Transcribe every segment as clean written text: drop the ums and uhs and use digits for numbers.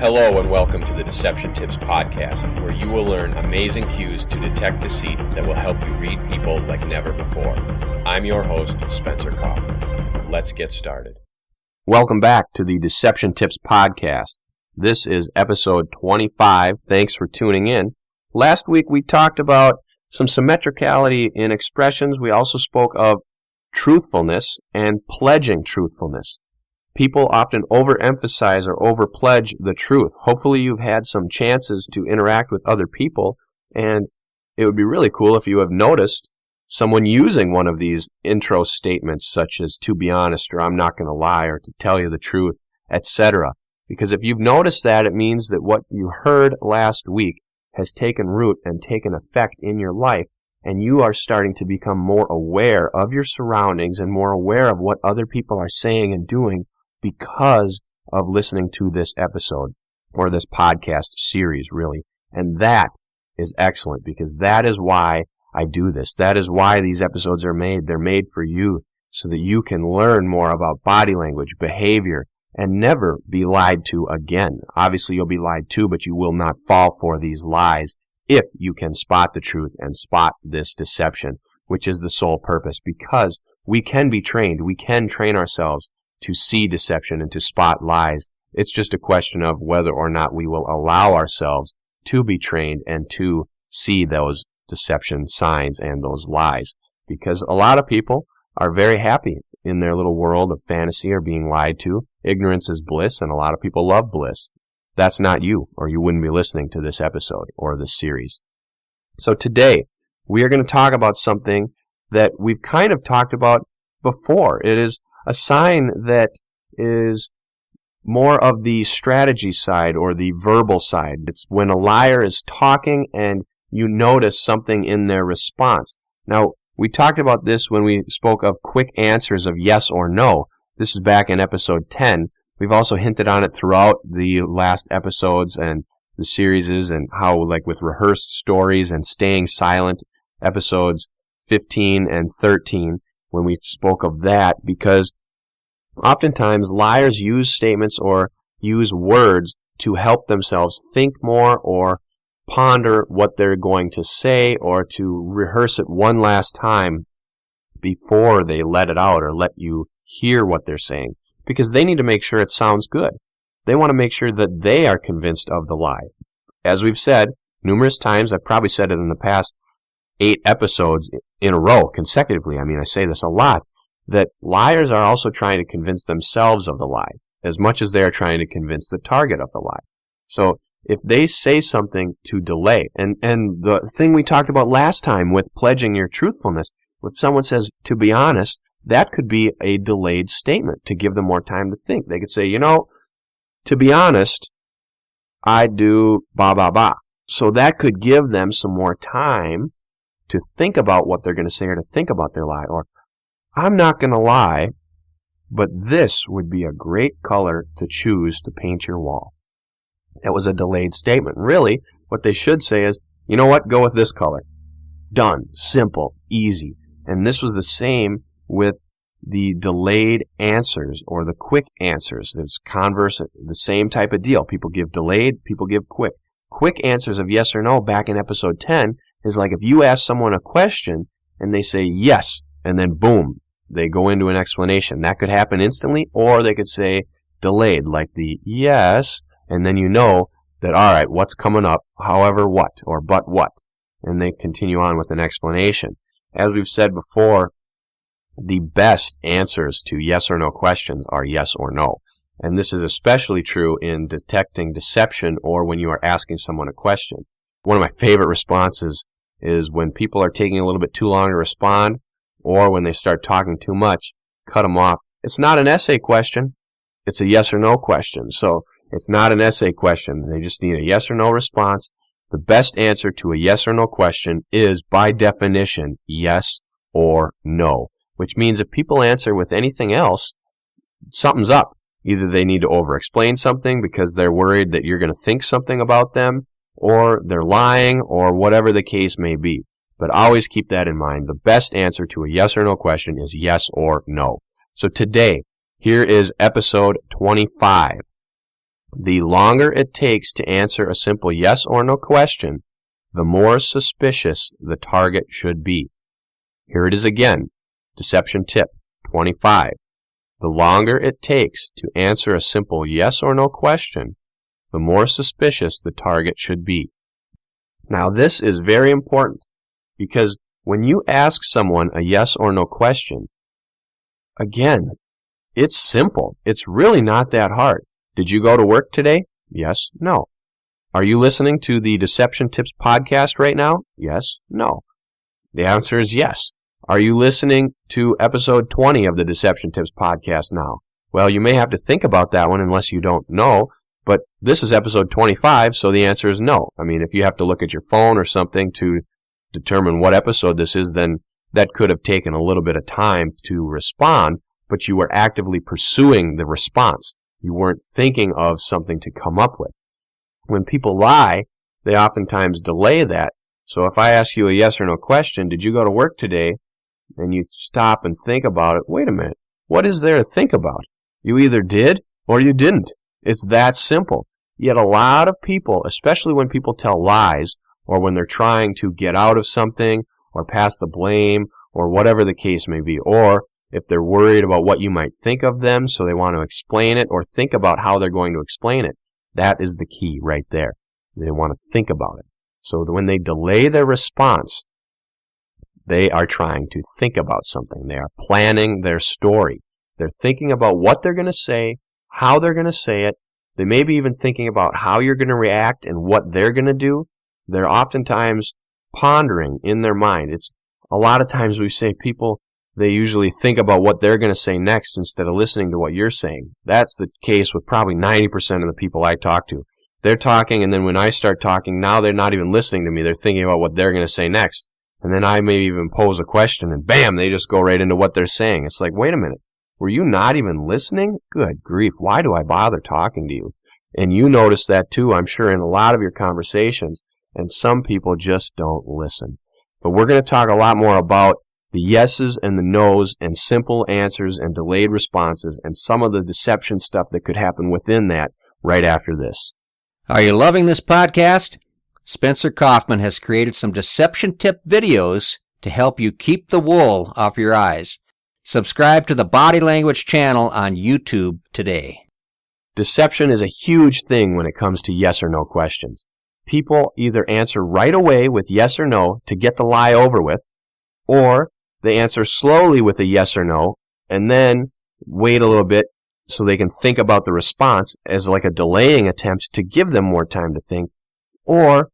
Hello and welcome to the Deception Tips podcast, where you will learn amazing cues to detect deceit that will help you read people like never before. I'm your host, Spencer Kaufman. Let's get started. Welcome back to the Deception Tips podcast. This is episode 25. Thanks for tuning in. Last week we talked about some symmetricality in expressions. We also spoke of truthfulness and pledging truthfulness. People often overemphasize or overpledge the truth. Hopefully you've had some chances to interact with other people, and it would be really cool if you have noticed someone using one of these intro statements such as "to be honest," or "I'm not going to lie," or "to tell you the truth," etc. Because if you've noticed that, it means that what you heard last week has taken root and taken effect in your life, and you are starting to become more aware of your surroundings and more aware of what other people are saying and doing because of listening to this episode, or this podcast series, really. And that is excellent, because that is why I do this. That is why these episodes are made. They're made for you, so that you can learn more about body language, behavior, and never be lied to again. Obviously, you'll be lied to, but you will not fall for these lies if you can spot the truth and spot this deception, which is the sole purpose, because we can be trained. We can train ourselves to see deception and to spot lies. It's just a question of whether or not we will allow ourselves to be trained and to see those deception signs and those lies. Because a lot of people are very happy in their little world of fantasy or being lied to. Ignorance is bliss, and a lot of people love bliss. That's not you, or you wouldn't be listening to this episode or this series. So today, we are going to talk about something that we've kind of talked about before. It is a sign that is more of the strategy side or the verbal side. It's when a liar is talking and you notice something in their response. Now, we talked about this when we spoke of quick answers of yes or no. This is back in episode 10. We've also hinted on it throughout the last episodes and the series, and how, like with rehearsed stories and staying silent, episodes 15 and 13, when we spoke of that, because oftentimes liars use statements or use words to help themselves think more or ponder what they're going to say, or to rehearse it one last time before they let it out or let you hear what they're saying, because they need to make sure it sounds good. They want to make sure that they are convinced of the lie. As we've said numerous times, I've probably said it in the past 8 episodes in a row consecutively. I mean, I say this a lot, that liars are also trying to convince themselves of the lie as much as they are trying to convince the target of the lie. So if they say something to delay, and the thing we talked about last time with pledging your truthfulness, if someone says, "to be honest," that could be a delayed statement to give them more time to think. They could say, "to be honest, I do ba ba ba." So that could give them some more time to think about what they're going to say, or to think about their lie. Or, "I'm not going to lie, but this would be a great color to choose to paint your wall." That was a delayed statement. Really, what they should say is, "You know what? Go with this color." Done. Simple. Easy. And this was the same with the delayed answers or the quick answers. There's converse, the same type of deal. People give delayed, people give quick. Quick answers of yes or no back in episode 10 is like if you ask someone a question and they say yes, and then boom, they go into an explanation. That could happen instantly, or they could say delayed, like the yes, and then you know that, all right, what's coming up, however what, or but what, and they continue on with an explanation. As we've said before, the best answers to yes or no questions are yes or no. And this is especially true in detecting deception or when you are asking someone a question. One of my favorite responses is when people are taking a little bit too long to respond, or when they start talking too much, cut them off. It's not an essay question. It's a yes or no question. So it's not an essay question. They just need a yes or no response. The best answer to a yes or no question is, by definition, yes or no, which means if people answer with anything else, something's up. Either they need to over-explain something because they're worried that you're going to think something about them, or they're lying, or whatever the case may be. But always keep that in mind. The best answer to a yes or no question is yes or no. So today, here is episode 25. The longer it takes to answer a simple yes or no question, the more suspicious the target should be. Here it is again. Deception tip 25. The longer it takes to answer a simple yes or no question, the more suspicious the target should be. Now, this is very important because when you ask someone a yes or no question, again, it's simple. It's really not that hard. Did you go to work today? Yes, no. Are you listening to the Deception Tips podcast right now? Yes, no. The answer is yes. Are you listening to episode 20 of the Deception Tips podcast now? Well, you may have to think about that one unless you don't know, but this is episode 25, so the answer is no. I mean, if you have to look at your phone or something to determine what episode this is, then that could have taken a little bit of time to respond, but you were actively pursuing the response. You weren't thinking of something to come up with. When people lie, they oftentimes delay that. So if I ask you a yes or no question, did you go to work today? And you stop and think about it, wait a minute, what is there to think about? You either did or you didn't. It's that simple. Yet a lot of people, especially when people tell lies or when they're trying to get out of something or pass the blame or whatever the case may be, or if they're worried about what you might think of them, so they want to explain it or think about how they're going to explain it, that is the key right there. They want to think about it. So when they delay their response, they are trying to think about something. They are planning their story. They're thinking about what they're going to say, how they're going to say it. They may be even thinking about how you're going to react and what they're going to do. They're oftentimes pondering in their mind. It's a lot of times we say people, they usually think about what they're going to say next instead of listening to what you're saying. That's the case with probably 90% of the people I talk to. They're talking, and then when I start talking, now they're not even listening to me. They're thinking about what they're going to say next. And then I may even pose a question, and bam, they just go right into what they're saying. It's like, wait a minute, were you not even listening? Good grief, why do I bother talking to you? And you notice that too, I'm sure, in a lot of your conversations, and some people just don't listen. But we're going to talk a lot more about the yeses and the nos and simple answers and delayed responses and some of the deception stuff that could happen within that right after this. Are you loving this podcast? Spencer Kaufman has created some deception tip videos to help you keep the wool off your eyes. Subscribe to the Body Language channel on YouTube today. Deception is a huge thing when it comes to yes or no questions. People either answer right away with yes or no to get the lie over with, or they answer slowly with a yes or no and then wait a little bit so they can think about the response as like a delaying attempt to give them more time to think, or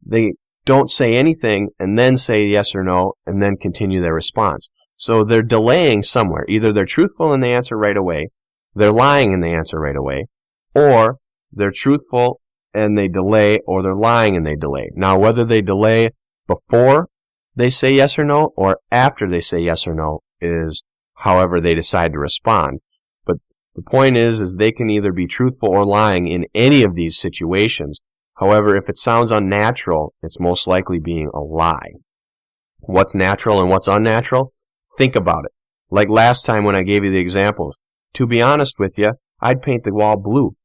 they don't say anything and then say yes or no and then continue their response. So they're delaying somewhere. Either they're truthful and they answer right away, they're lying and they answer right away, or they're truthful and they delay, or they're lying and they delay. Now, whether they delay before they say yes or no or after they say yes or no is however they decide to respond. But the point is they can either be truthful or lying in any of these situations. However, if it sounds unnatural, it's most likely being a lie. What's natural and what's unnatural? Think about it. Like last time when I gave you the examples. To be honest with you, I'd paint the wall blue.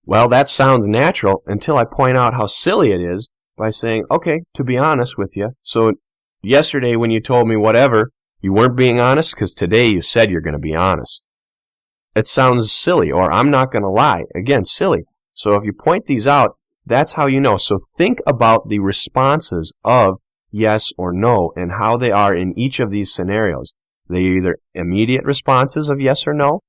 Well, that sounds natural until I point out how silly it is by saying, okay, to be honest with you. So yesterday when you told me whatever, you weren't being honest because today you said you're going to be honest. It sounds silly, or I'm not going to lie. Again, silly. So if you point these out, that's how you know. So think about the responses of yes or no and how they are in each of these scenarios. They're either immediate responses of yes or no,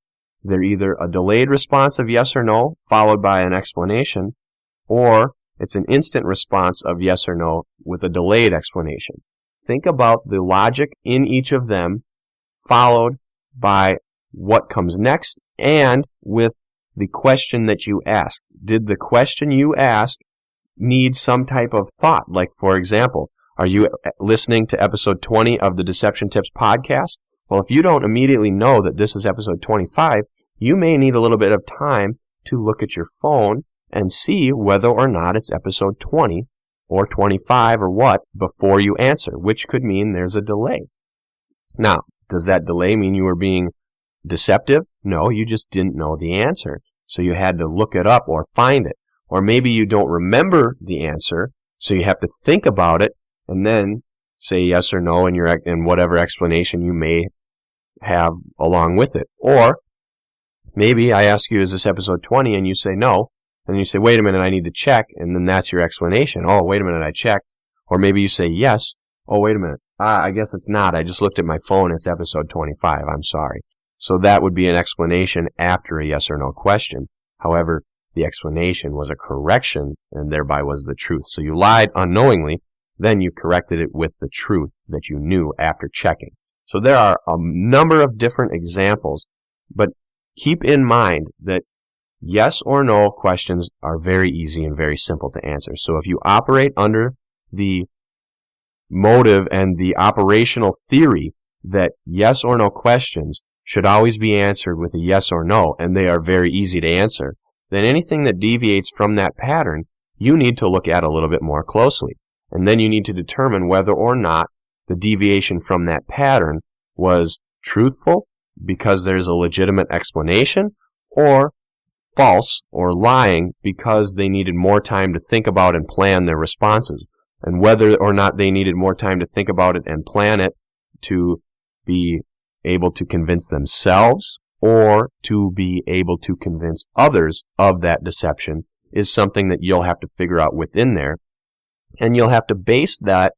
they're either a delayed response of yes or no followed by an explanation, or it's an instant response of yes or no with a delayed explanation. Think about the logic in each of them followed by what comes next and with the question that you asked. Did the question you asked need some type of thought? Like, for example, are you listening to episode 20 of the Deception Tips podcast? Well, if you don't immediately know that this is episode 25, you may need a little bit of time to look at your phone and see whether or not it's episode 20 or 25 or what before you answer, which could mean there's a delay. Now, does that delay mean you were being deceptive? No, you just didn't know the answer. so you had to look it up or find it. Or maybe you don't remember the answer, so you have to think about it and then say yes or no in whatever explanation you may have along with it. Or maybe I ask you, is this episode 20? And you say no. And you say, wait a minute, I need to check. And then that's your explanation. Oh, wait a minute, I checked. Or maybe you say yes. Oh, wait a minute. I guess it's not. I just looked at my phone. It's episode 25. I'm sorry. So that would be an explanation after a yes or no question. However, the explanation was a correction and thereby was the truth. So you lied unknowingly, then you corrected it with the truth that you knew after checking. So there are a number of different examples, but keep in mind that yes or no questions are very easy and very simple to answer. So if you operate under the motive and the operational theory that yes or no questions should always be answered with a yes or no, and they are very easy to answer, then anything that deviates from that pattern, you need to look at a little bit more closely. And then you need to determine whether or not the deviation from that pattern was truthful because there's a legitimate explanation, or false or lying because they needed more time to think about and plan their responses. And whether or not they needed more time to think about it and plan it to be able to convince themselves or to be able to convince others of that deception is something that you'll have to figure out within there. And you'll have to base that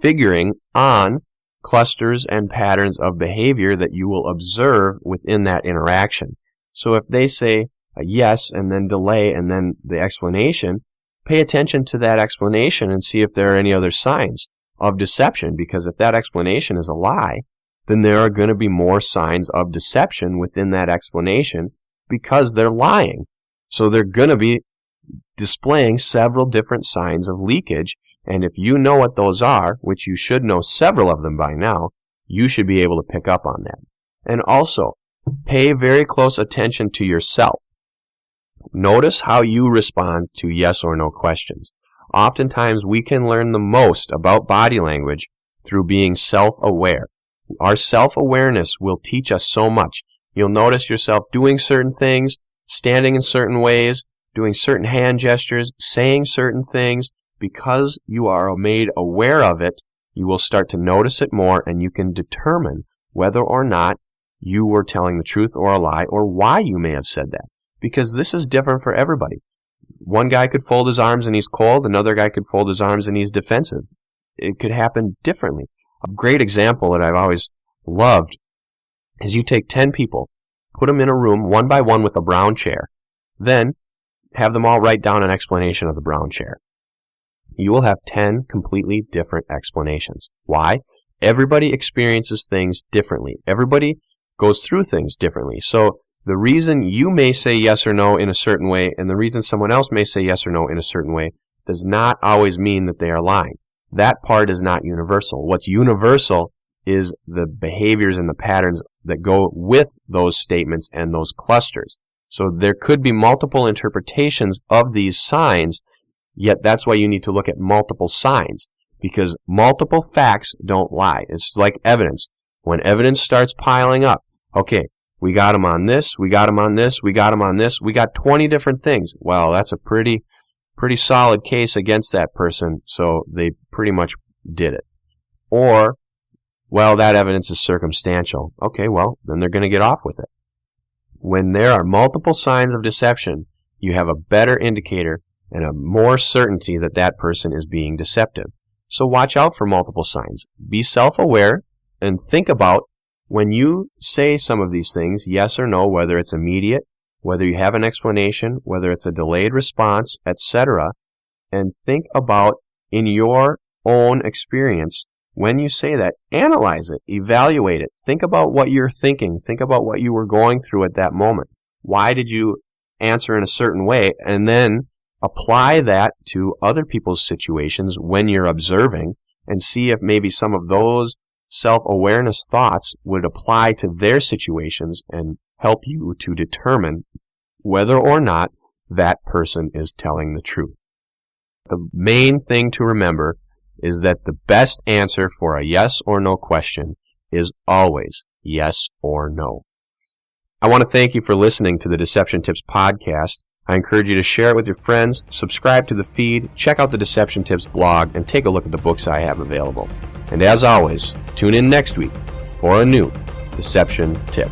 figuring on clusters and patterns of behavior that you will observe within that interaction. So if they say a yes and then delay and then the explanation, pay attention to that explanation and see if there are any other signs of deception, because if that explanation is a lie, then there are going to be more signs of deception within that explanation because they're lying. So they're going to be displaying several different signs of leakage, and if you know what those are, which you should know several of them by now, you should be able to pick up on that. And also, pay very close attention to yourself. Notice how you respond to yes or no questions. Oftentimes, we can learn the most about body language through being self-aware. Our self-awareness will teach us so much. You'll notice yourself doing certain things, standing in certain ways, doing certain hand gestures, saying certain things. Because you are made aware of it, you will start to notice it more, and you can determine whether or not you were telling the truth or a lie, or why you may have said that. Because this is different for everybody. One guy could fold his arms and he's cold, another guy could fold his arms and he's defensive. It could happen differently. A great example that I've always loved is you take 10 people, put them in a room one by one with a brown chair, then have them all write down an explanation of the brown chair. You will have 10 completely different explanations. Why? Everybody experiences things differently. Everybody goes through things differently. So the reason you may say yes or no in a certain way, and the reason someone else may say yes or no in a certain way, does not always mean that they are lying. That part is not universal. What's universal is the behaviors and the patterns that go with those statements and those clusters. So there could be multiple interpretations of these signs, yet that's why you need to look at multiple signs, because multiple facts don't lie. It's like evidence. When evidence starts piling up, okay, we got him on this, we got him on this, we got him on this, we got 20 different things. Well, that's a pretty solid case against that person, so they pretty much did it. Or, well, that evidence is circumstantial. Okay, well, then they're going to get off with it. When there are multiple signs of deception, you have a better indicator and a more certainty that that person is being deceptive. So watch out for multiple signs. Be self-aware and think about when you say some of these things, yes or no, whether it's immediate, whether you have an explanation, whether it's a delayed response, etc., and think about in your own experience, when you say that, analyze it, evaluate it, think about what you're thinking, think about what you were going through at that moment. Why did you answer in a certain way? And then apply that to other people's situations when you're observing and see if maybe some of those self-awareness thoughts would apply to their situations and help you to determine whether or not that person is telling the truth. The main thing to remember is that the best answer for a yes or no question is always yes or no. I want to thank you for listening to the Deception Tips podcast. I encourage you to share it with your friends, subscribe to the feed, check out the Deception Tips blog, and take a look at the books I have available. And as always, tune in next week for a new Deception Tip.